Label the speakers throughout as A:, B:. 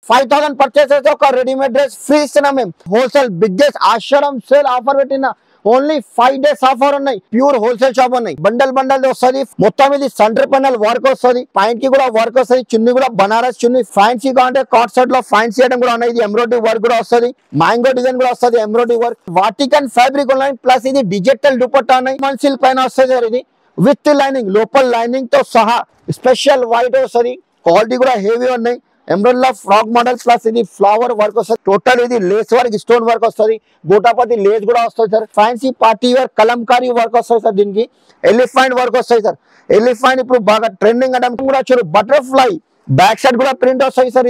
A: 5000 purchase చేస్తే ఒక readymade dress free ఇస్తున్నాం మేము. హోల్సేల్ బిగ్గెస్ట్ ఆశ్చర్యం సేల్ ఆఫర్ పెట్టిన ఓన్లీ 5 days ఆఫర్ ఉన్నాయి. ప్యూర్ హోల్సేల్ షాప్ ఉన్నాయి. బండల్ బండల్ వస్తుంది. మొత్తం ఇది సెంటర్ పెనల్ వర్క్ వస్తుంది. పాయింట్ కి కూడా వర్క్ వస్తుంది. చున్నీ కూడా బనారస్ చున్నీ. ఫ్యాన్సీ కావాలంటే కాట్ సెట్ లో ఫ్యాన్సీ ఐటమ్ కూడా ఉన్నాయి. ఇది ఎంబ్రాయిడరీ వర్క్ కూడా వస్తుంది. మ్యాంగో డిజైన్ కూడా వస్తుంది. ఎంబ్రాయిడరీ వర్క్ వాటికన్ ఫ్యాబ్రిక్ ఉన్నాయి. ప్లస్ ఇది డిజిటల్ దుపట్టా ఉన్నాయి. మన్సిల్ పైన వస్తుంది. ఇది విత్ లైనింగ్ లోపల లైనింగ్ తో సహా స్పెషల్ వైట్ వస్తుంది. క్వాలిటీ కూడా హెవీ ఉన్నాయి. ఎంబ్రాయిడరీ ఫ్రాక్ మోడల్ ప్లస్ ఇది ఫ్లవర్ వర్క్ వస్తుంది. టోటల్ ఇది లేస్ వర్క్ స్టోన్ వర్క్ వస్తుంది. గోటాపతి లేస్ కూడా వస్తుంది sir. Fancy party wear kalamkari work వస్తుంది సార్. దీనికి ఎలిఫెంట్ వర్క్ వస్తుంది సార్. ఎలిఫెంట్ ఇప్పుడు బాగా ట్రెండింగ్ అంటే కూడా వచ్చారు. బటర్ఫ్లై బ్యాక్ సైడ్ కూడా ప్రింట్ వస్తుంది సార్.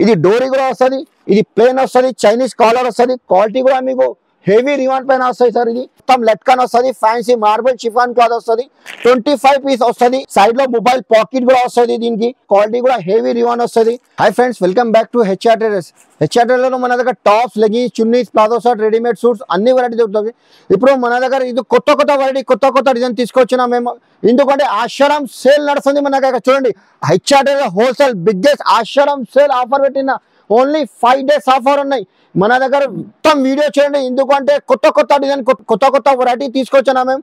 A: ఇది డోరీ కూడా వస్తుంది. ఇది ప్లేన్ వస్తుంది. చైనీస్ కాలర్ వస్తుంది. క్వాలిటీ కూడా మీకు హెవీ రివాన్ పైన వస్తాయి సార్. ఇది మొత్తం లెట్కన్ వస్తుంది. ఫ్యాన్సీ మార్బల్ షిఫాన్ క్లాత్ వస్తుంది. 25 పీస్ వస్తుంది. సైడ్ లో మొబైల్ పాకెట్ కూడా వస్తుంది. దీనికి క్వాలిటీ కూడా హెవీ రివాన్ వస్తుంది. Hi friends, welcome back to HR tailors. HR tailor లో మన దగ్గర టాప్స్, లెగిన్స్, చున్నీస్, ప్లాజో షర్ట్, రెడీమేడ్ సూట్స్ అన్ని వెరైటీ దొరుకుతాయి. ఇప్పుడు మన దగ్గర ఇది కొత్త వెరైటీ కొత్త డిజైన్ తీసుకొచ్చినా మేము. ఎందుకంటే ఆశ్చర్యం సేల్ నడుస్తుంది మన దగ్గర. చూడండి, హెచ్ఆర్ టైలర్ హోల్సేల్ బిగ్గెస్ట్ ఆశ్చర్యం సేల్ ఆఫర్ పెట్టిన ఓన్లీ 5 days ఆఫర్ ఉన్నాయి మన దగ్గర. మొత్తం వీడియో చేయండి. ఎందుకంటే కొత్త డిజైన్ కొత్త వెరైటీ తీసుకొచ్చినా మేము.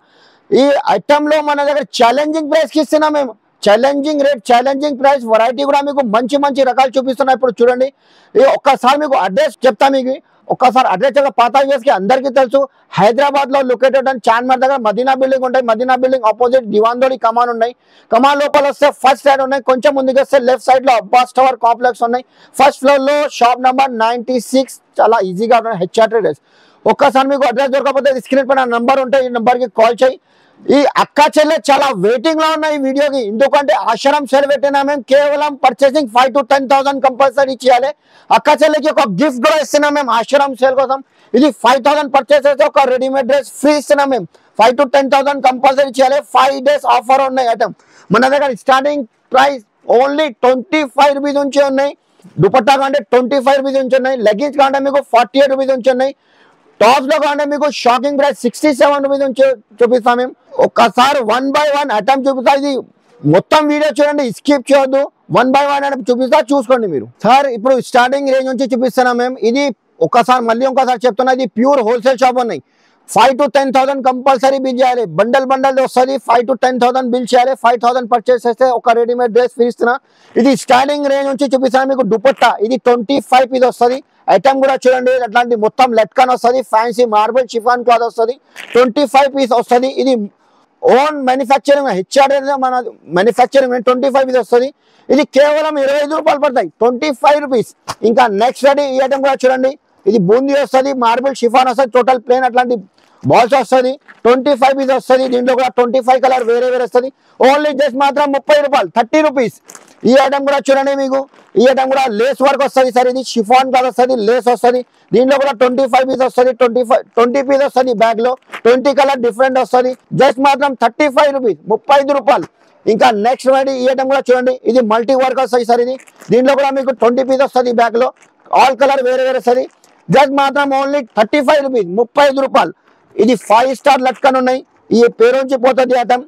A: ఈ ఐటమ్ లో మన దగ్గర ఛాలెంజింగ్ ప్రైస్ కి ఇస్తున్నాం మేము. Challenging rate, challenging price. Variety కూడా మీకు మంచి రకాలు చూపిస్తున్నాయి. ఇప్పుడు చూడండి, ఒక్కసారి మీకు అడ్రస్ చెప్తా. మీకు ఒక్కసారి అడ్రస్ పాత వ్యూస్ కి అందరికీ తెలుసు. హైదరాబాద్ లో లొకేటెడ్ అని చార్మినార్ దగ్గర మదీనా బిల్డింగ్ ఉంటాయి. మదీనా బిల్డింగ్ ఆపోజిట్ దివాందోడి కమాన్ ఉన్నాయి. కమాన్ లోపల వస్తే ఫస్ట్ సైడ్ ఉన్నాయి. కొంచెం ముందుకు వస్తే లెఫ్ట్ సైడ్ లో అబ్బాస్ టవర్ కాంప్లెక్స్ ఉన్నాయి. ఫస్ట్ ఫ్లోర్ లో షాప్ నెంబర్ 96. చాలా ఈజీగా హెచ్ఆర్ ట్రేడర్స్. ఒక్కసారి మీకు అడ్రస్ దొరకకపోతే స్క్రీన్ పైన నంబర్ ఉంటాయి. ఈ నంబర్ కి కాల్ చేయి. ఈ అక్క చెల్లె చాలా వెయిటింగ్ లో ఉన్నాయి ఈ వీడియోకి. ఎందుకంటే ఆశ్చర్యం సేల్ పెట్టినా మేము. కేవలం పర్చేసింగ్ 5 to 10,000 కంపల్సరీ చేయాలి. అక్క చెల్లెకి ఒక గిఫ్ట్ కూడా ఇస్తున్నాం మేము ఆశ్చర్యం సేల్ కోసం. ఇది 5000 పర్చేస్ చేస్తే ఒక రెడీమేడ్ డ్రెస్ ఫ్రీ ఇస్తున్నాం మేము. 5 to 10,000 కంపల్సరీ చేయాలి. 5 days ఆఫర్ ఉన్నాయి ఐటమ్ మన దగ్గర. స్టార్టింగ్ ప్రైస్ ఓన్లీ 25 రూపీస్ నుంచి ఉన్నాయి. దుపట్టా కంటే 25 రూపీస్ నుంచి ఉన్నాయి. లెగిన్స్ కంటే మీకు 48 రూపీస్ నుంచి ఉన్నాయి. టాప్స్ లో కంటే మీకు షాకింగ్ ప్రైస్ 67 రూపీస్ నుంచి చూపిస్తాం మేము. ఒక్కసారి 1 by 1 ఐటమ్ చూపిస్తా. ఇది మొత్తం వీడియో చూడండి, స్కిప్ చేయొద్దు. 1 by 1 ఐటమ్ చూపిస్తా, చూసుకోండి మీరు. సార్ ఇప్పుడు స్టార్టింగ్ రేంజ్ నుంచి చూపిస్తున్నాం మేము. ఇది మళ్ళీ ఒకసారి చెప్తున్నా, ఇది ప్యూర్ హోల్సేల్ షాప్ ఉన్నాయి. 5 to 10,000 కంపల్సరీ బిల్ చేయాలి. బండల్ వస్తుంది. 5 to 10,000 బిల్ చేయాలి. 5,000 పర్చేస్ చేస్తే ఒక రెడీమేడ్ డ్రెస్ ఫ్రీ ఇస్తున్నా. ఇది స్టార్టింగ్ రేంజ్ నుంచి చూపిస్తాను మీకు. దుపట్టా ఇది 25 పీస్ వస్తుంది. ఐటమ్ కూడా చూడండి, అట్లాంటి మొత్తం లెట్కన్ వస్తుంది. ఫ్యాన్సీ మార్బల్ షిఫాన్ క్లాత్ వస్తుంది. 25 పీస్ వస్తుంది. ఇది ఓన్ మ్యానుఫ్యాక్చరింగ్. హెచ్ఆర్ మన మ్యానుఫ్యాక్చరింగ్ 25 పీస్ వస్తుంది. ఇది కేవలం 25 రూపాయలు పడతాయి. 25 రూపీస్. ఇంకా నెక్స్ట్ రెడీ ఈ ఐటమ్ కూడా చూడండి. ఇది బూందీ వస్తుంది. మార్బల్ షిఫాన్ వస్తుంది. టోటల్ ప్లేన్ అట్లాంటి బాల్స్ వస్తుంది. 25 పీస్ వస్తుంది. దీంట్లో కూడా 25 కలర్ వేరే వస్తుంది. ఓన్లీ జస్ట్ మాత్రం 30 రూపాయలు, 30 రూపీస్. ఈ ఐటమ్ కూడా చూడండి మీకు. ఈ ఐటమ్ కూడా లేస్ వర్క్ వస్తుంది సార్. ఇది షిఫాన్ క్లాత్ వస్తుంది. లేస్ వస్తుంది. దీంట్లో కూడా 25 పీస్ వస్తుంది. 20 పీస్ వస్తుంది. బ్యాగ్ లో 20 కలర్ డిఫరెంట్ వస్తుంది. జస్ట్ మాత్రం 35 రూపీస్, 35 రూపాయలు. ఇంకా నెక్స్ట్ రెడీ ఈ ఐటమ్ కూడా చూడండి. ఇది మల్టీ వర్క్ వస్తుంది సార్. ఇది దీంట్లో కూడా మీకు 20 పీస్ వస్తుంది. బ్యాగ్ లో ఆల్ కలర్ వేరే వస్తుంది. జస్ట్ మాత్రం ఓన్లీ 35 రూపీస్, 35 రూపాయలు. ఇది 5 స్టార్ లట్కన్ ఉన్నాయి. ఈ పేరు నుంచి పోతుంది ఐటమ్.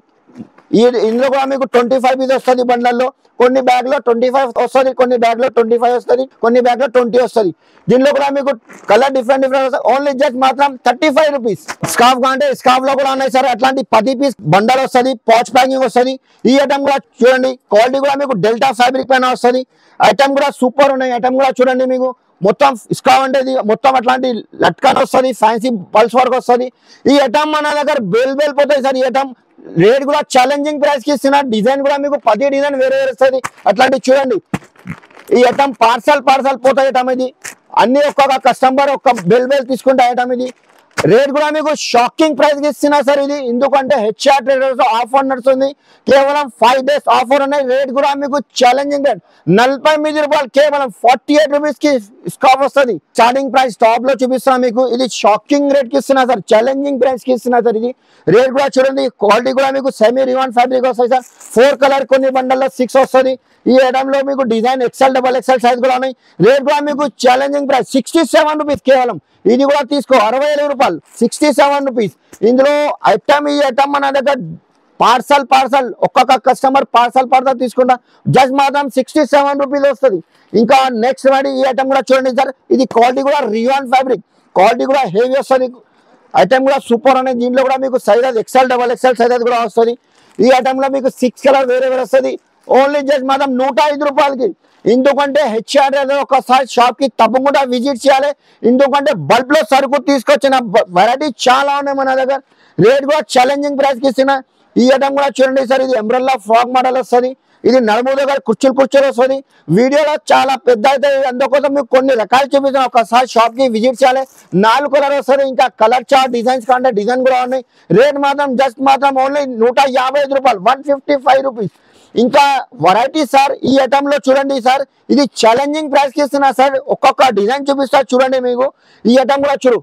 A: ఇందులో కూడా మీకు 25 పీస్ వస్తుంది. బండ్లలో కొన్ని బ్యాగ్ లో 25 వస్తుంది. కొన్ని బ్యాగ్ లో 25 వస్తుంది. కొన్ని బ్యాగ్ లో 20 వస్తుంది. దీనిలో కూడా మీకు కలర్ డిఫరెంట్ వస్తుంది. ఓన్లీ జస్ట్ మాత్రం 35 రూపీస్. స్కార్ఫ్ కాంటే స్కార్ఫ్ లో కూడా ఉన్నాయి సార్. అట్లాంటి 10 పీస్ బండల్ వస్తుంది. పాచ్ ప్యాకింగ్ వస్తుంది. ఈ ఐటమ్ కూడా చూడండి. క్వాలిటీ కూడా మీకు డెల్టా ఫ్యాబ్రిక్ పైన వస్తుంది. ఐటమ్ కూడా సూపర్ ఉన్నాయి. ఐటమ్ కూడా చూడండి మీకు. మొత్తం స్కార్ఫ్ అంటే మొత్తం అట్లాంటి లట్కన్ వస్తుంది. ఫ్యాన్సీ పల్స్ వర్క్ వస్తుంది. ఈ ఐటమ్ మన దగ్గర బేల్ పోతాయి సార్. ఈ ఐటమ్ రేట్ కూడా ఛాలెంజింగ్ ప్రైస్ కి ఇస్తున్నా. డిజైన్ కూడా మీకు 10 డిజైన్ వేరే వస్తుంది. అట్లాంటి చూడండి. ఈ ఐటమ్ పార్సల్ పోతాయి ఐటమ్. ఇది అన్ని ఒక్కొక్క కస్టమర్ ఒక బెల్ తీసుకుంటే ఐటమ్. ఇది రేట్ కూడా మీకు షాకింగ్ ప్రైస్ కి ఇస్తున్నా సార్. ఇది ఎందుకంటే హెచ్ఆర్ ట్రేడర్స్ ఆఫర్ నడుస్తుంది. కేవలం 5 days ఆఫర్ ఉన్నాయి. రేట్ కూడా మీకు ఛాలెంజింగ్ రేట్ 49 రూపాయలు. కేవలం 48 రూపీస్ కి స్కార్ఫ్ వస్తుంది. స్టార్టింగ్ ప్రైస్ టాప్ లో చూపిస్తున్నా మీకు. ఇది షాకింగ్ రేట్ కి ఇస్తున్నా సార్. ఛాలెంజింగ్ ప్రైస్ కి ఇస్తున్నా సార్. ఇది రేట్ కూడా చూడండి. క్వాలిటీ కూడా మీకు సెమీ రివాన్ ఫ్యాబ్రిక్ వస్తాయి సార్. 4 కలర్ కొన్ని బండల్లో 6 వస్తుంది. ఈ ఐటమ్ లో మీకు డిజైన్ XL, XXL సైజ్ కూడా ఉన్నాయి. రేట్ కూడా మీకు ఛాలెంజింగ్ ప్రైస్ 67 రూపీస్ కేవలం. ఇది కూడా తీసుకో 65 రూపాయలు, 67 రూపీస్. ఇందులో ఐటమ్ ఈ ఐటమ్ మన దగ్గర పార్సల్ ఒక్కొక్క కస్టమర్ పార్సల్ తీసుకుంటా జస్ట్ మాత్రం 67 రూపీస్ వస్తుంది. ఇంకా నెక్స్ట్ వాడి ఈ ఐటమ్ కూడా చూడండి సార్, ఇది క్వాలిటీ కూడా రియాన్ ఫ్యాబ్రిక్, క్వాలిటీ కూడా హెవీ వస్తుంది, ఐటమ్ కూడా సూపర్ అనేది. దీంట్లో కూడా మీకు సైజ్ XL XXL సైజ్ కూడా వస్తుంది. ఈ ఐటమ్ లో మీకు 6 కలర్ వేరే వస్తుంది. ఓన్లీ జస్ట్ మాత్రం 105 రూపాయలకి. ఎందుకంటే హెచ్ఆర్ ఒకసారి షాప్ కి తప్పకుండా విజిట్ చేయాలి. ఎందుకంటే బల్బ్ లో సరుకు తీసుకొచ్చిన వెరైటీ చాలా ఉన్నాయి మన దగ్గర. రేట్ కూడా ఛాలెంజింగ్ ప్రైస్ కి ఇస్తున్నా. ఈ ఐటమ్ కూడా చూడండి సార్, ఇది ఎంబ్రెల్లా ఫ్రాక్ మోడల్ వస్తుంది. ఇది నడుము దగ్గర కుర్చీలు వస్తుంది. వీడియోలో చాలా పెద్ద అయితే అందుకోసం మీకు కొన్ని రకాలు చూపిస్తాను. ఒకసారి షాప్ కి విజిట్ చేయాలి. 4 కలర్ వస్తుంది. ఇంకా కలర్ చార్ట్ డిజైన్స్ కంటే డిజైన్ కూడా ఉన్నాయి. రేట్ మాత్రం జస్ట్ మాత్రం ఓన్లీ 155 రూపాయలు, 155 రూపీస్. ఇంకా వెరైటీ సార్ ఈ ఐటమ్ లో చూడండి సార్, ఇది ఛాలెంజింగ్ ప్రైస్ కి ఇస్తున్నా సార్. ఒక్కొక్క డిజైన్ చూపిస్తా చూడండి మీకు. ఈ ఐటమ్ కూడా చూడు,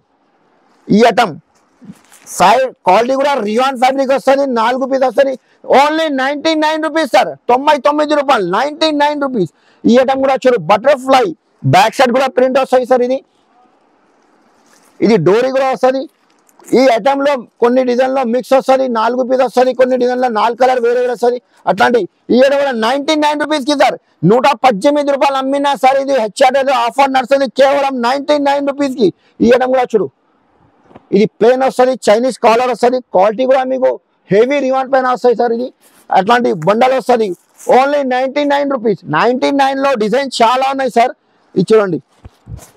A: ఈ ఐటమ్ సైడ్ క్వాలిటీ కూడా రియాన్ ఫ్యాబ్రిక్ వస్తుంది. 4 పీస్ వస్తుంది. ఓన్లీ 99 రూపీస్ సార్, 99 రూపాయలు, 99 రూపీస్. ఈ ఐటమ్ కూడా చూడు, బటర్ఫ్లై బ్యాక్ సైడ్ కూడా ప్రింట్ వస్తుంది సార్. ఇది డోరీ కూడా వస్తుంది. ఈ ఐటమ్ లో కొన్ని డిజైన్ లో మిక్స్ వస్తుంది, 4 పీస్ వస్తుంది. కొన్ని డిజైన్ లో 4 కలర్ వేరే వస్తుంది. అట్లాంటి ఈ ఐటమ్ కూడా 99 రూపీస్ కి సార్, 118 రూపాయలు అమ్మినా సార్. ఇది హెచ్ఆర్ ఆఫర్ నడుస్తుంది కేవలం 99 రూపీస్ కి. ఈ ఐటమ్ కూడా చూడు, ఇది ప్లేన్ వస్తుంది, చైనీస్ కాలర్ వస్తుంది. క్వాలిటీ కూడా మీకు హెవీ రివాన్ పైన వస్తాయి సార్. ఇది అట్లాంటి బండల్ వస్తుంది. Only 99 rupees. 99 లో డిజైన్ చాలా ఉన్నాయి సార్. ఇది చూడండి,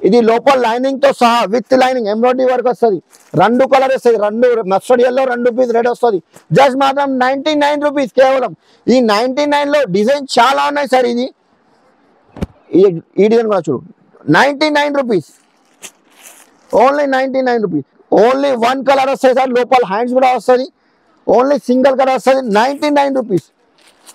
A: ఇది లోపల లైనింగ్ తో సహా విత్ లైనింగ్ ఎంబ్రాయిడరీ వర్క్ వస్తుంది. 2 కలర్ వస్తుంది, 2 మస్టర్డ్ ఎల్లో, 2 పీస్ రెడ్ వస్తుంది. జస్ట్ మాత్రం 99 రూపీస్ కేవలం. ఈ 99 లో డిజైన్ చాలా ఉన్నాయి సార్. ఇది ఈ డిజైన్ కూడా చూడు, 99 rupees, only 99 rupees. Only 1 colour వస్తాయి సార్. లోపల హ్యాండ్స్ కూడా వస్తుంది. ఓన్లీ సింగిల్ కలర్ వస్తుంది, 99 రూపీస్.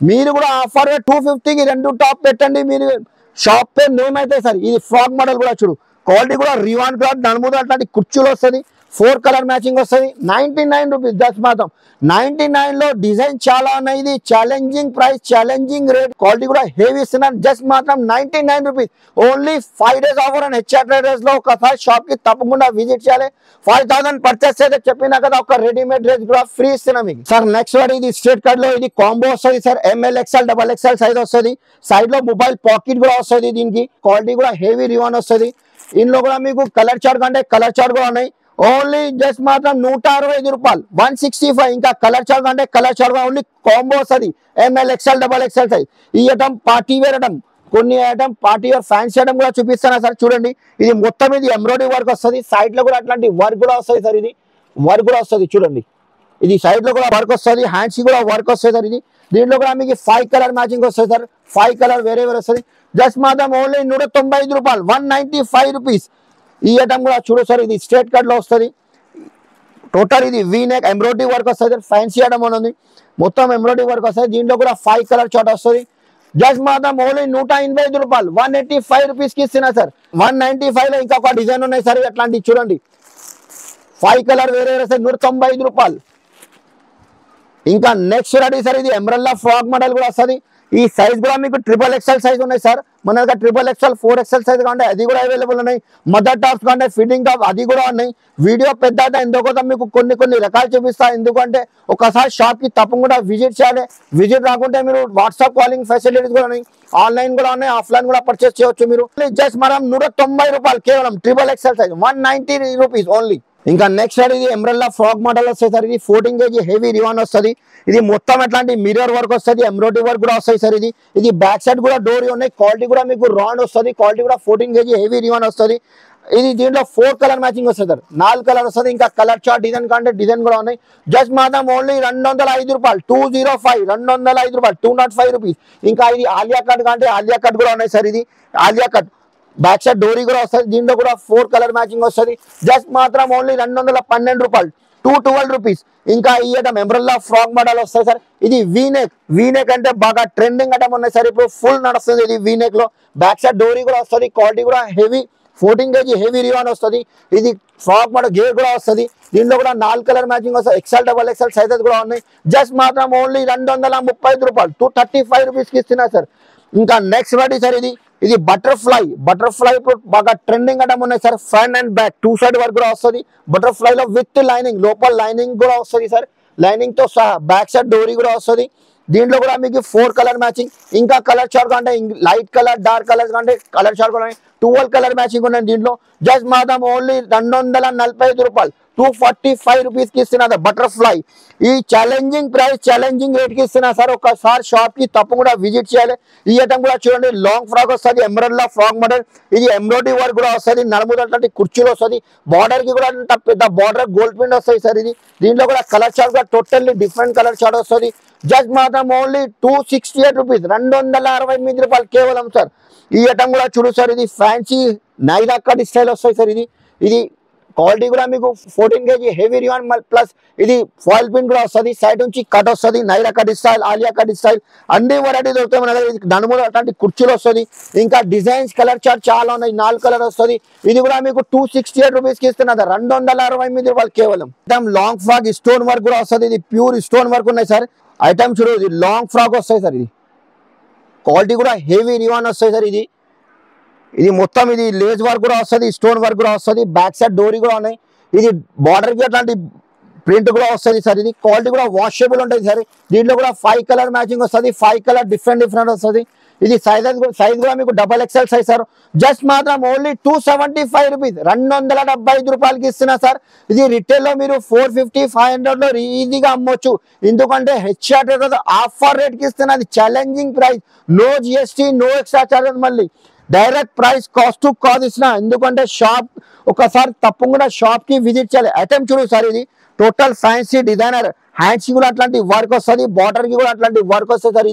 A: మీరు కూడా ఆఫర్ 250కి 2 టాప్ పెట్టండి. మీరు షాప్ పేరు నేమ్ అయితే సార్. ఇది ఫ్రాక్ మోడల్ కూడా చూడు, క్వాలిటీ కూడా రివాన్ క్లాత్, నడుముతో అట్లాంటి కుర్చీలు వస్తుంది. 4 కలర్ మ్యాచింగ్ వస్తుంది. 99 రూపీస్ జస్ట్ మాత్రం. 99 లో డిజైన్ చాలా ఉన్నాయి. ఇది challenging price, challenging rate. Quality కూడా హెవీ ఇస్తున్నాను. జస్ట్ మాత్రం 99 rupees. Only 5 days offer and HR traders లో ఒకసారి షాప్ కి తప్పకుండా విజిట్ చేయాలి. 5000 పర్చేస్ అయితే చెప్పినా కదా, ఒక రెడీమేడ్ డ్రెస్ కూడా ఫ్రీ ఇస్తున్నాం మీకు సార్. నెక్స్ట్ వాడి ఇది స్ట్రేట్ కట్ లో ఇది కాంబో వస్తుంది sir. ML XL XXL size వస్తుంది. సైడ్ లో మొబైల్ పాకెట్ కూడా వస్తుంది. దీనికి క్వాలిటీ కూడా హెవీ రివాన్ వస్తుంది. ఇందులో కూడా మీకు కలర్ చార్ట్ కంటే కలర్ చార్ట్ కూడా ఉన్నాయి. ఓన్లీ జస్ట్ మాత్రం 165 రూపాయలు, 165. ఇంకా కలర్ చార్ట్ అంటే కలర్ చార్ట్ కూడా ఓన్లీ కాంబో వస్తుంది. ML XL XXL size. ఈ ఐటమ్ పార్టీ వేర్ ఐటమ్, కొన్ని item party wear fancy item కూడా చూపిస్తాను సార్. చూడండి, ఇది మొత్తం ఇది ఎంబ్రాయిడరీ వర్క్ వస్తుంది. సైడ్ లో కూడా అట్లాంటి వర్క్ కూడా వస్తుంది సార్. ఇది వర్క్ కూడా వస్తుంది చూడండి. ఇది సైడ్ లో కూడా వర్క్ వస్తుంది, హ్యాండ్స్ కూడా వర్క్ వస్తుంది సార్. ఇది దీంట్లో కూడా మీకు 5 కలర్ మ్యాచింగ్ వస్తుంది సార్. 5 కలర్ వేరే వస్తుంది. జస్ట్ మాత్రం ఓన్లీ 195 రూపాయలు, 195 రూపీస్. ఈ ఐటమ్ కూడా చూడు సార్, ఇది స్ట్రేట్ కట్ లో వస్తుంది. టోటల్ ఇది వీ నెక్ ఎంబ్రాయిడరీ వర్క్ వస్తుంది. ఫ్యాన్సీ ఐటమ్ ఉంది, మొత్తం ఎంబ్రాయిడరీ వర్క్ వస్తుంది. దీంట్లో కూడా 5 కలర్ చార్ట్ వస్తుంది. జస్ట్ మాత్రం ఓన్లీ 185 రూపాయలు, 185 రూపీస్ కి ఇస్తున్నా సార్. 195 లో ఇంకా ఒక డిజైన్ ఉన్నాయి సార్. అట్లాంటివి చూడండి, 5 కలర్ వేరే వస్తాయి, 195 రూపాయలు. ఇంకా నెక్స్ట్ రెడీ సార్, ఇది ఎంబ్రెల్లా ఫ్రాక్ మోడల్ కూడా వస్తుంది. ఈ సైజ్ కూడా మీకు XXL సైజ్ ఉన్నాయి సార్. మన దగ్గర XXL 4XL సైజ్ కాంటే అది కూడా అవైలబుల్ ఉన్నాయి. మదర్ టాప్స్ కాంటే ఫిట్టింగ్ టాప్ అది కూడా ఉన్నాయి. వీడియో పెద్ద ఎందుకోసం మీకు కొన్ని రకాలు చూపిస్తా. ఎందుకంటే ఒకసారి షాప్ కి తప్పకుండా విజిట్ చేయాలి. విజిట్ రాకుంటే మీరు వాట్సాప్ కాలింగ్ ఫెసిలిటీస్ కూడా ఉన్నాయి, ఆన్లైన్ కూడా ఉన్నాయి, ఆఫ్లైన్ కూడా పర్చేస్ చేయొచ్చు మీరు. జస్ట్ మనం 190 రూపాయలు కేవలం XXL సైజ్, 190 రూపీస్ ఓన్లీ. ఇంకా నెక్స్ట్ ఇది ఎంబ్రెల్లా ఫ్రాక్ మోడల్ వస్తాయి సార్. ఇది 14 kg హెవీ రివాన్ వస్తుంది. ఇది మొత్తం ఎట్లాంటి మిర్రర్ వర్క్ వస్తుంది, ఎంబ్రాయిడరీ వర్క్ కూడా వస్తాయి సార్. ఇది బ్యాక్ సైడ్ కూడా డోరీ ఉన్నాయి. క్వాలిటీ కూడా మీకు రాండ్ వస్తుంది. క్వాలిటీ కూడా 14 kg హెవీ రివాన్ వస్తుంది. ఇది దీంట్లో 4 కలర్ మ్యాచింగ్ వస్తుంది సార్. 4 కలర్ వస్తుంది. ఇంకా కలర్ చార్ట్ డిజైన్ కంటే డిజైన్ కూడా ఉన్నాయి. జస్ట్ మాత్రం ఓన్లీ 205 రూపాయలు, 205, 205 రూపాయలు, 205 రూపీస్. ఇంకా ఇది ఆలియా కట్ కంటే ఆలియా కట్ కూడా ఉన్నాయి సార్. ఇది ఆలియా కట్ బ్యాక్ సైడ్ డోరీ కూడా వస్తుంది. దీంట్లో కూడా 4 కలర్ మ్యాచింగ్ వస్తుంది. జస్ట్ మాత్రం ఓన్లీ 212 రూపాయలు, 212 రూపీస్. ఇంకా ఈ ఐటమ్ ఎంబ్రెల్లా ఫ్రాక్ మోడల్ వస్తుంది సార్. ఇది వీనెక్ అంటే బాగా ట్రెండింగ్ ఐటమ్ ఉన్నాయి సార్. ఇప్పుడు ఫుల్ నడుస్తుంది ఇది వీనెక్ లో. బ్యాక్ సైడ్ డోరీ కూడా వస్తుంది. క్వాలిటీ కూడా హెవీ, 14 kg హెవీ రివాన్ వస్తుంది. ఇది ఫ్రాక్ మోడల్ గేర్ కూడా వస్తుంది. దీంట్లో కూడా 4 కలర్ మ్యాచింగ్ వస్తుంది. XL XXL సైజెస్ కూడా ఉన్నాయి. జస్ట్ మాత్రం ఓన్లీ 235 రూపాయలు, 235 రూపీస్ కి ఇస్తున్నా సార్. ఇంకా నెక్స్ట్ వాటి సార్, ఇది బటర్ఫ్లై ఇప్పుడు బాగా ట్రెండింగ్ ఐటమ్ ఉన్నాయి sir. Front and back 2 side work కూడా వస్తుంది. బటర్ఫ్లై లో విత్ లైనింగ్, లోపల లైనింగ్ కూడా వస్తుంది సార్. లైనింగ్ తో సహా బ్యాక్ సైడ్ డోరీ కూడా వస్తుంది దీంట్లో కూడా మీకు 4 కలర్ మ్యాచింగ్ ఇంకా కలర్ చార్ట్ అంటే లైట్ కలర్ డార్క్ కలర్స్ అంటే కలర్ చార్ట్ కూడా 12 కలర్ మ్యాచింగ్ ఉన్నాయి దీంట్లో జస్ట్ మాత్రం ఓన్లీ 245 రూపాయలు 245 రూపీస్ కి ఇస్తున్నా బటర్ఫ్లై ఈ ఛాలెంజింగ్ ప్రైస్ ఛాలెంజింగ్ రేట్ కి ఇస్తున్నా సార్ ఒకసారి షాప్ కి తప్పకుండా విజిట్ చేయాలి ఈ ఐటమ్ కూడా చూడండి లాంగ్ ఫ్రాక్ వస్తుంది ఎంబ్రాయిడరీ ఫ్రాక్ మోడల్ ఇది ఎంబ్రాయిడరీ వర్క్ కూడా వస్తుంది నడుముదంటే కుర్చీలు వస్తుంది బార్డర్ కి కూడా పెద్ద బార్డర్ గోల్డ్ ప్రింట్ వస్తుంది సార్ ఇది దీంట్లో కూడా కలర్ చార్ట్ కూడా టోటల్లీ డిఫరెంట్ కలర్ చార్ట్ వస్తుంది జస్ట్ మాత్రం ఓన్లీ 268 రూపీస్ 268 రూపాయలు కేవలం సార్ ఈ ఐటమ్ కూడా చూడు సార్ ఇది ఫ్యాన్సీ నైరా కట్ స్టైల్ వస్తాయి సార్ ఇది క్వాలిటీ కూడా మీకు 14 kg హెవీ రియాన్ ప్లస్ ఇది ఫాయిల్ ప్రింట్ కూడా వస్తుంది సైడ్ నుంచి కట్ వస్తుంది Naira cut style Alia cut style అన్ని వెరైటీ దొరుకుతాయి మన దగ్గర నడుములు అట్లాంటి కుర్చీలు వస్తుంది ఇంకా డిజైన్స్ కలర్ చార్ట్ చాలా ఉన్నాయి 4 కలర్ వస్తుంది ఇది కూడా మీకు 268 రూపీస్ కి ఇస్తున్నది 268 రూపాయలు కేవలం లాంగ్ ఫ్రాక్ స్టోన్ వర్క్ కూడా వస్తుంది ఇది ప్యూర్ స్టోన్ వర్క్ ఉన్నాయి సార్ ఐటమ్ చూడు ఇది లాంగ్ ఫ్రాక్ వస్తాయి సార్ ఇది క్వాలిటీ కూడా హెవీ రియాన్ వస్తాయి సార్ ఇది మొత్తం ఇది లేస్ వర్క్ కూడా వస్తుంది స్టోన్ వర్క్ కూడా వస్తుంది బ్యాక్ సైడ్ డోరీ కూడా ఉన్నాయి ఇది బార్డర్ కి అట్లాంటి ప్రింట్ కూడా వస్తుంది సార్ ఇది క్వాలిటీ కూడా వాషబుల్ ఉంటుంది సార్ దీంట్లో కూడా 5 కలర్ మ్యాచింగ్ వస్తుంది 5 కలర్ డిఫరెంట్ వస్తుంది ఇది సైజ్ కూడా మీకు XXL సైజ్ సార్ జస్ట్ మాత్రం ఓన్లీ 275 రూపీస్ 275 రూపాయలకి ఇస్తున్నా సార్ ఇది రిటైల్ లో మీరు 450 500 లో ఈజీగా అమ్మొచ్చు ఎందుకంటే హెచ్ఆర్ ఆఫర్ రేట్ కి ఇస్తున్నది challenging price no GST no extra charges మళ్ళీ direct price cost to cost ఇచ్చిన ఎందుకంటే షాప్ ఒకసారి తప్పకుండా షాప్ కి విజిట్ చేయాలి ఐటమ్ చూడు సార్ ఇది టోటల్ ఫ్యాన్సీ డిజైనర్ హ్యాండ్స్ కి కూడా అట్లాంటి వర్క్ వస్తుంది బార్డర్ కి కూడా అట్లాంటి వర్క్ వస్తుంది సార్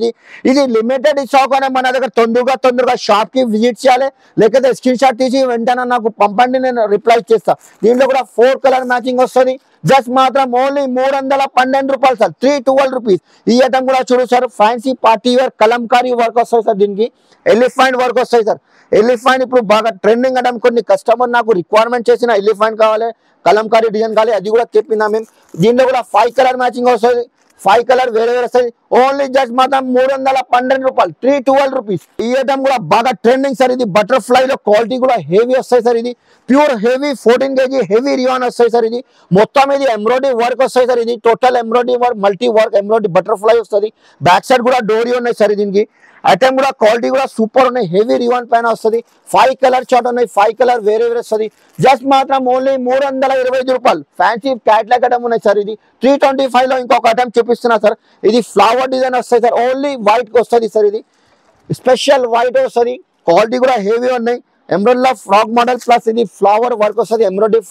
A: ఇది లిమిటెడ్ స్టాక్ అనే మన దగ్గర తొందరగా షాప్ కి విజిట్ చేయాలి లేకపోతే స్క్రీన్ షాట్ తీసి వెంటనే నాకు పంపండి నేను రిప్లై చేస్తా దీంట్లో కూడా 4 కలర్ మ్యాచింగ్ వస్తుంది జస్ట్ మాత్రం ఓన్లీ 312 రూపాయలు సార్ 312 రూపీస్ ఈ ఐటమ్ కూడా చూడు sir fancy party wear kalamkari work వస్తుంది సార్ దీనికి ఎలిఫెంట్ వర్క్ వస్తాయి సార్ ఎలిఫెంట్ ఇప్పుడు బాగా ట్రెండింగ్ అంటే కొన్ని కస్టమర్ నాకు రిక్వైర్మెంట్ చేసిన ఎలిఫెంట్ కావాలి కలంకారీ డిజైన్ కావాలి అది కూడా చెప్పినా మేము దీంట్లో కూడా 5 కలర్ మ్యాచింగ్ వస్తుంది 5 కలర్ వేరే వస్తుంది ఓన్లీ జస్ట్ మాత్రం 312 రూపాయలు 312 రూపీస్ ఈ ఐటమ్ కూడా బాగా ట్రెండింగ్ సార్ ఇది బటర్ఫ్లై లో క్వాలిటీ కూడా హెవీ వస్తాయి సార్ ఇది pure heavy 14 kg heavy rayon వస్తాయి సార్ ఇది మొత్తం ఇది ఎంబ్రాయిడరీ వర్క్ వస్తాయి సార్ ఇది total embroidery work multi work embroidery butterfly వస్తుంది బ్యాక్ సైడ్ కూడా డోరీ ఉన్నాయి సార్ దీనికి ఐటమ్ కూడా క్వాలిటీ కూడా సూపర్ ఉన్నాయి హెవీ రివాన్ పైన వస్తుంది 5 కలర్ చార్ట్ ఉన్నాయి 5 కలర్ వేరే వస్తుంది జస్ట్ మాత్రం ఓన్లీ 325 రూపాయలు ఫ్యాన్సీ క్యాట్లాగ్ ఐటమ్ ఉన్నాయి సార్ ఇది 325 లో ఇంకొక ఐటమ్ చూపిస్తున్నా సార్ ఇది ఫ్లవర్ డిజైన్ వస్తాయి సార్ ఓన్లీ వైట్ వస్తుంది సార్ ఇది స్పెషల్ వైట్ వస్తుంది క్వాలిటీ కూడా హెవీ ఉన్నాయి ఎంబ్రాయిడరీ ఫ్రాక్ మోడల్ ప్లస్ ఇది ఫ్లవర్ వర్క్ వస్తుంది ఎంబ్రాయిడరీ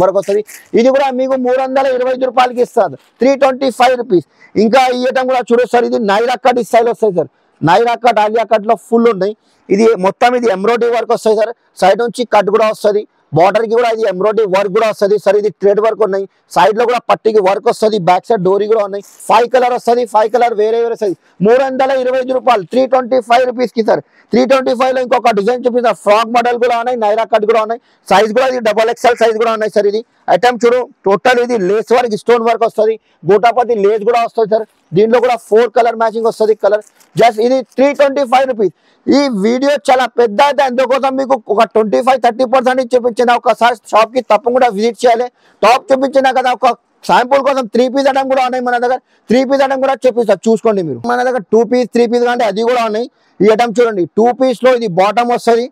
A: వర్క్ వస్తుంది ఇది కూడా మీకు 325 రూపాయలకి ఇస్తారు 325 రూపీస్ ఇంకా ఈ ఐటమ్ కూడా చూడొచ్చు ఇది నైరా కట్ స్టైల్ వస్తాయి sir Naira cut Alia cut లో ఫుల్ ఉన్నాయి ఇది మొత్తం ఇది ఎంబ్రాయిడరీ వర్క్ వస్తాయి సార్ సైడ్ నుంచి కట్ కూడా వస్తుంది బార్డర్ కి కూడా ఇది ఎంబ్రాయిడరీ వర్క్ కూడా వస్తుంది సార్ ఇది థ్రెడ్ వర్క్ ఉన్నాయి సైడ్ లో కూడా పట్టికి వర్క్ వస్తుంది బ్యాక్ సైడ్ డోరీ కూడా ఉన్నాయి 5 కలర్ వస్తుంది 5 కలర్ వేరే వస్తుంది 325 రూపాయలు 325 రూపీస్ కి సార్ 325 లో ఇంకొక డిజైన్ చూపిస్తా ఫ్రాక్ మోడల్ కూడా ఉన్నాయి నైరా కట్ కూడా ఉన్నాయి సైజ్ కూడా ఇది XXL సైజ్ కూడా ఉన్నాయి సార్ ఇది ఐటమ్ చూడు టోటల్ ఇది లేస్ వర్క్ స్టోన్ వర్క్ వస్తుంది గోటాపతి లేస్ కూడా వస్తుంది సార్ దీంట్లో కూడా 4 కలర్ మ్యాచింగ్ వస్తుంది కలర్ జస్ట్ ఇది 325 రూపీస్ ఈ వీడియో చాలా పెద్ద అయితే అందుకోసం మీకు ఒక 25-30% చూపించిన ఒకసారి షాప్ కి తప్పకుండా విజిట్ చేయాలి టాప్ చూపించినా కదా ఒక శాంపుల్ కోసం 3 పీస్ ఐటమ్ కూడా ఉన్నాయి మన దగ్గర 3 పీస్ ఐటమ్ కూడా చూపిస్తారు చూసుకోండి మీరు మన దగ్గర 2 పీస్ 3 పీస్ అంటే అది కూడా ఉన్నాయి ఈ ఐటమ్ చూడండి 2 పీస్ లో ఇది బాటమ్ వస్తుంది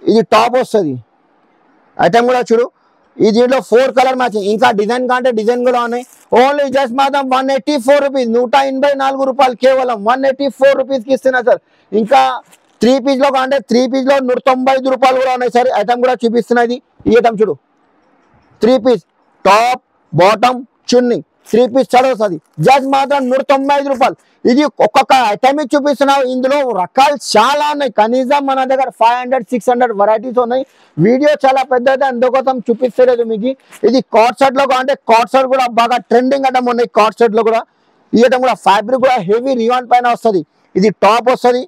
A: ఇది టాప్ వస్తుంది ఐటమ్ కూడా చూడు ఈ దీంట్లో 4 కలర్ మ్యాచింగ్ ఇంకా డిజైన్ కంటే డిజైన్ కూడా ఉన్నాయి ఓన్లీ జస్ట్ మాత్రం 184 రూపీస్ 184 రూపాయలు కేవలం 184 రూపీస్ కి ఇస్తున్నా సార్ ఇంకా 3 పీస్ లో అంటే 3 పీస్ లో 195 రూపాయలు కూడా ఉన్నాయి సార్ ఐటమ్ కూడా చూపిస్తున్నది ఈ ఐటమ్ చూడు 3 పీస్ టాప్ బాటమ్ చున్నీ 3 పీస్ చదవస్తుంది జస్ట్ మాత్రం 195 రూపాయలు ఇది ఒక్కొక్క ఐటమ్ చూపిస్తున్నావు ఇందులో రకాలు చాలా ఉన్నాయి కనీసం మన దగ్గర 500-600 వెరైటీస్ ఉన్నాయి వీడియో చాలా పెద్దది అందుకోసం చూపిస్తలేదు మీకు ఇది కార్డ్ సెట్ లో అంటే కార్డ్ సెట్ కూడా బాగా ట్రెండింగ్ ఐటమ్ ఉన్నాయి కార్డ్ సెట్ లో కూడా ఈ ఐటమ్ కూడా ఫ్యాబ్రిక్ కూడా హెవీ రివాన్ పైన వస్తుంది ఇది టాప్ వస్తుంది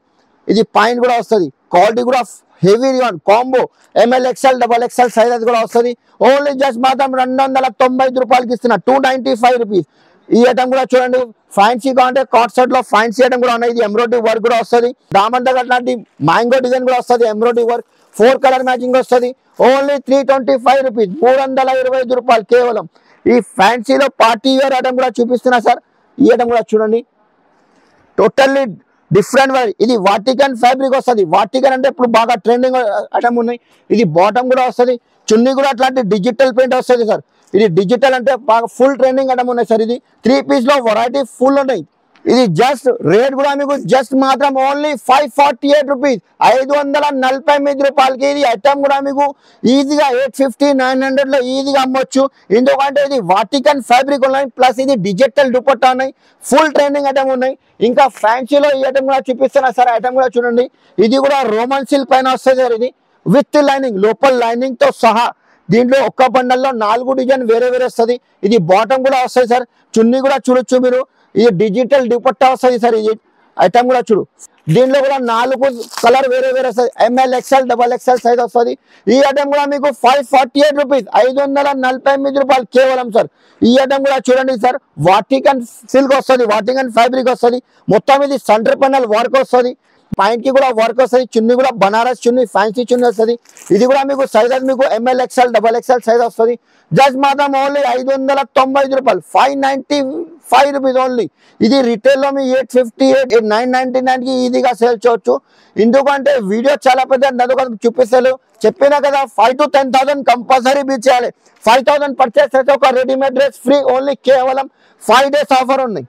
A: ఇది పైన కూడా వస్తుంది క్వాలిటీ కూడా heavy rayon combo ML XL XXL size కూడా వస్తుంది ఓన్లీ జస్ట్ మాత్రం 295 రూపాయలకి ఇస్తున్నా 295 రూపీస్ ఈ ఐటమ్ కూడా చూడండి ఫ్యాన్సీ అంటే కార్డ్ సెట్ లో ఫ్యాన్సీ ఐటమ్ కూడా ఉన్నాయి ఇది ఎంబ్రాయిడరీ వర్క్ కూడా వస్తుంది డామన్ దగ్గర అట్లాంటి మ్యాంగో డిజైన్ కూడా వస్తుంది ఎంబ్రాయిడరీ వర్క్ 4 కలర్ మ్యాచింగ్ వస్తుంది ఓన్లీ 325 రూపీస్ 325 రూపాయలు కేవలం ఈ ఫ్యాన్సీలో పార్టీ వేర్ ఐటమ్ కూడా చూపిస్తున్నా సార్. ఈ ఐటమ్ కూడా చూడండి, టోటల్లీ డిఫరెంట్. ఇది వాటికన్ ఫ్యాబ్రిక్ వస్తుంది. వాటికన్ అంటే ఇప్పుడు బాగా ట్రెండింగ్ ఐటమ్ ఉన్నాయి. ఇది బాటమ్ కూడా వస్తుంది, చున్నీ కూడా అట్లాంటి డిజిటల్ ప్రింట్ వస్తుంది సార్. ఇది డిజిటల్ అంటే బాగా ఫుల్ ట్రెండింగ్ ఐటమ్ ఉన్నాయి సార్. ఇది 3 పీస్ లో వెరైటీ ఫుల్ ఉన్నాయి. ఇది జస్ట్ రేట్ కూడా మీకు జస్ట్ మాత్రం ఓన్లీ 548 రూపీస్, 548 రూపాయలకి. ఇది ఐటమ్ కూడా మీకు ఈజీగా 850, 900 లో ఈజీగా అమ్మొచ్చు. ఎందుకంటే ఇది వాటికన్ ఫ్యాబ్రిక్ ఉన్నాయి, ప్లస్ ఇది డిజిటల్ దుపట్టా ఉన్నాయి, ఫుల్ ట్రెండింగ్ ఐటమ్ ఉన్నాయి. ఇంకా ఫ్యాన్సీలో ఈ ఐటమ్ కూడా చూపిస్తున్నా సార్. ఐటమ్ కూడా చూడండి, ఇది కూడా రోమన్ సిల్క్ పైన వస్తుంది సార్. ఇది విత్ లైనింగ్, లోపల లైనింగ్ తో సహా. దీంట్లో ఒక్క బండల్లో 4 డిజైన్ వేరే వేరే వస్తుంది. ఇది బాటమ్ కూడా వస్తుంది సార్. చున్నీ కూడా చూడొచ్చు మీరు, ఇది డిజిటల్ దుపట్టా వస్తుంది సార్. ఇది ఐటమ్ కూడా చూడు, దీంట్లో కూడా 4 కలర్ వేరే వేరే వస్తుంది. ML, XL, XXL సైజ్ వస్తుంది. ఈ ఐటమ్ కూడా మీకు 548 రూపీస్, 548 రూపాయలు కేవలం సార్. ఈ ఐటమ్ కూడా చూడండి సార్, వాటికన్ సిల్క్ వస్తుంది, వాటికన్ ఫ్యాబ్రిక్ వస్తుంది. మొత్తం ఇది సెంటర్ పెనల్ వర్క్ వస్తుంది, పాయింట్ కి కూడా వర్క్ వస్తుంది. చున్నీ కూడా బనారస్ చున్నీ, ఫ్యాన్సీ చున్నీ వస్తుంది. ఇది కూడా మీకు సైజ్ మీకు ML, XL, XXL సైజ్ వస్తుంది. జస్ట్ మాత్రం ఓన్లీ 595 రూపాయలు, 595 రూపీస్ ఓన్లీ. ఇది రిటైల్ లో మీ 850, 999 కి ఈజీగా సేల్ చేయొచ్చు. ఎందుకంటే వీడియో చాలా పెద్ద చూపిస్తారు. చెప్పినా కదా 5 to 10,000 కంపల్సరీ బీచ్ చేయాలి. 5,000 పర్చేస్ చేస్తే ఒక రెడీమేడ్ డ్రెస్ ఫ్రీ, ఓన్లీ కేవలం 5 days ఆఫర్ ఉన్నాయి.